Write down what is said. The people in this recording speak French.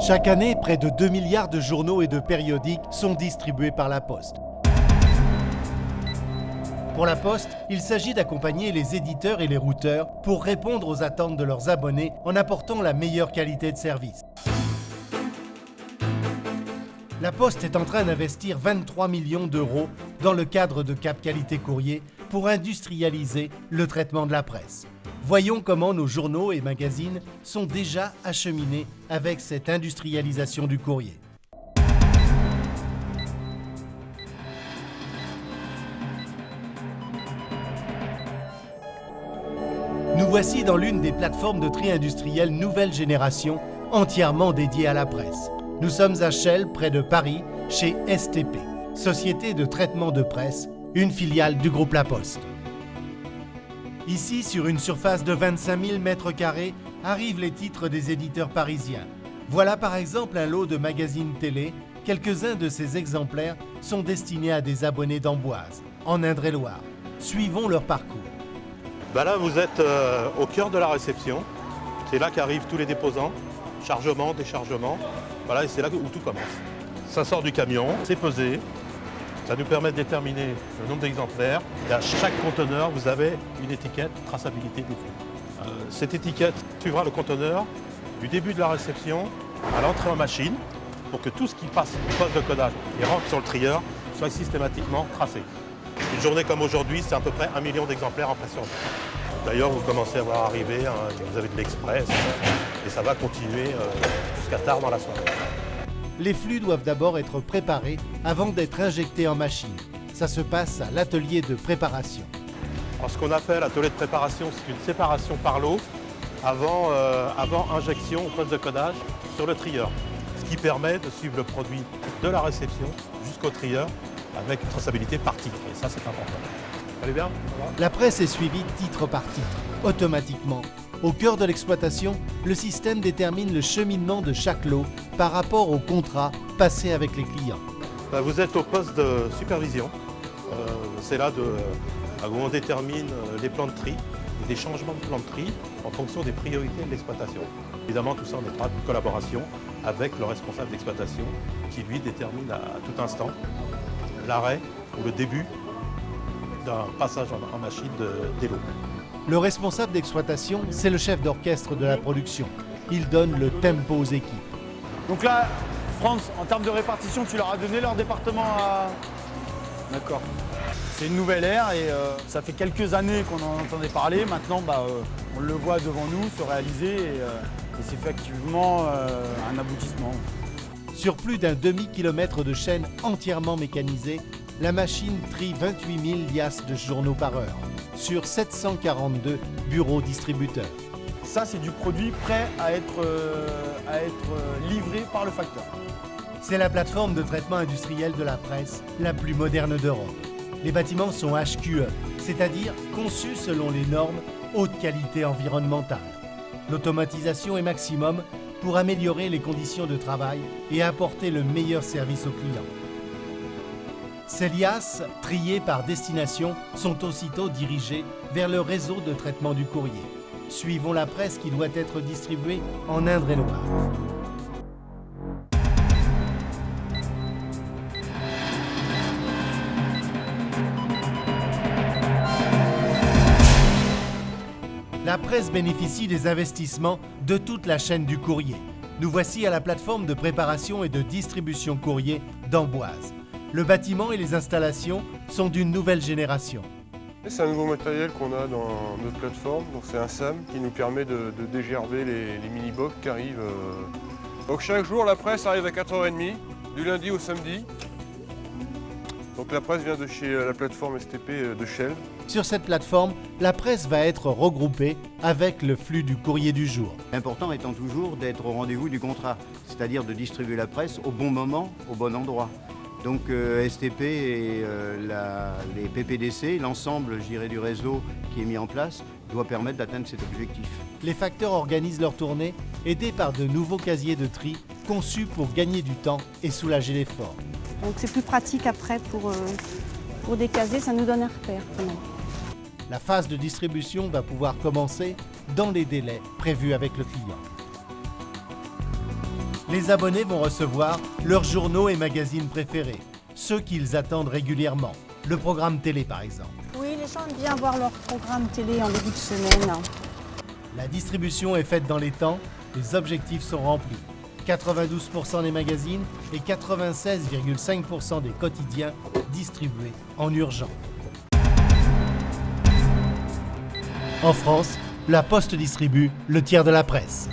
Chaque année, près de 2 milliards de journaux et de périodiques sont distribués par la Poste. Pour la Poste, il s'agit d'accompagner les éditeurs et les routeurs pour répondre aux attentes de leurs abonnés en apportant la meilleure qualité de service. La Poste est en train d'investir 23 millions d'euros dans le cadre de Cap Qualité Courrier pour industrialiser le traitement de la presse. Voyons comment nos journaux et magazines sont déjà acheminés avec cette industrialisation du courrier. Nous voici dans l'une des plateformes de tri industriel nouvelle génération entièrement dédiée à la presse. Nous sommes à Chelles, près de Paris, chez STP, Société de traitement de presse, une filiale du groupe La Poste. Ici, sur une surface de 25 000 m², arrivent les titres des éditeurs parisiens. Voilà par exemple un lot de magazines télé. Quelques-uns de ces exemplaires sont destinés à des abonnés d'Amboise, en Indre-et-Loire. Suivons leur parcours. Là, vous êtes au cœur de la réception. C'est là qu'arrivent tous les déposants, chargement, déchargement. Voilà, et c'est là où tout commence. Ça sort du camion, c'est pesé. Ça nous permet de déterminer le nombre d'exemplaires. Et à chaque conteneur, vous avez une étiquette traçabilité des flux. Cette étiquette suivra le conteneur du début de la réception à l'entrée en machine pour que tout ce qui passe du poste de codage et rentre sur le trieur soit systématiquement tracé. Une journée comme aujourd'hui, c'est à peu près 1 million d'exemplaires en pression. D'ailleurs, vous commencez à voir arriver, vous avez de l'express et ça va continuer jusqu'à tard dans la soirée. Les flux doivent d'abord être préparés avant d'être injectés en machine. Ça se passe à l'atelier de préparation. Alors, ce qu'on appelle l'atelier de préparation, c'est une séparation par l'eau avant injection au poste de codage sur le trieur. Ce qui permet de suivre le produit de la réception jusqu'au trieur avec une traçabilité par titre. Et ça, c'est important. Allez bien ? La presse est suivie titre par titre, automatiquement. Au cœur de l'exploitation, le système détermine le cheminement de chaque lot par rapport au contrat passé avec les clients. Vous êtes au poste de supervision. C'est là où on détermine les plans de tri et des changements de plan de tri en fonction des priorités de l'exploitation. Évidemment, tout ça en étroite collaboration avec le responsable d'exploitation qui, lui, détermine à tout instant l'arrêt ou le début d'un passage en machine des lots. Le responsable d'exploitation, c'est le chef d'orchestre de la production. Il donne le tempo aux équipes. Donc là, France, en termes de répartition, tu leur as donné leur département à... D'accord. C'est une nouvelle ère et ça fait quelques années qu'on en entendait parler. Maintenant, on le voit devant nous se réaliser et c'est effectivement un aboutissement. Sur plus d'un demi-kilomètre de chaîne entièrement mécanisée, la machine trie 28 000 liasses de journaux par heure sur 742 bureaux distributeurs. Ça, c'est du produit prêt à être livré par le facteur. C'est la plateforme de traitement industriel de la presse la plus moderne d'Europe. Les bâtiments sont HQE, c'est-à-dire conçus selon les normes haute qualité environnementale. L'automatisation est maximum pour améliorer les conditions de travail et apporter le meilleur service aux clients. Ces liasses, triées par destination, sont aussitôt dirigées vers le réseau de traitement du courrier. Suivons la presse qui doit être distribuée en Indre-et-Loire. La presse bénéficie des investissements de toute la chaîne du courrier. Nous voici à la plateforme de préparation et de distribution courrier d'Amboise. Le bâtiment et les installations sont d'une nouvelle génération. C'est un nouveau matériel qu'on a dans notre plateforme, donc c'est un SAM qui nous permet de dégerber les mini-box qui arrivent. Donc chaque jour la presse arrive à 4h30, du lundi au samedi. Donc la presse vient de chez la plateforme STP de Chelles. Sur cette plateforme, la presse va être regroupée avec le flux du courrier du jour. L'important étant toujours d'être au rendez-vous du contrat, c'est-à-dire de distribuer la presse au bon moment, au bon endroit. Donc STP et les PPDC, l'ensemble du réseau qui est mis en place, doit permettre d'atteindre cet objectif. Les facteurs organisent leur tournée, aidés par de nouveaux casiers de tri conçus pour gagner du temps et soulager l'effort. Donc c'est plus pratique après pour décaser, ça nous donne un repère quand même. La phase de distribution va pouvoir commencer dans les délais prévus avec le client. les abonnés vont recevoir leurs journaux et magazines préférés, ceux qu'ils attendent régulièrement. Le programme télé par exemple. Oui, les gens aiment bien voir leur programme télé en début de semaine. La distribution est faite dans les temps, les objectifs sont remplis. 92% des magazines et 96,5% des quotidiens distribués en urgent. En France, la Poste distribue le tiers de la presse.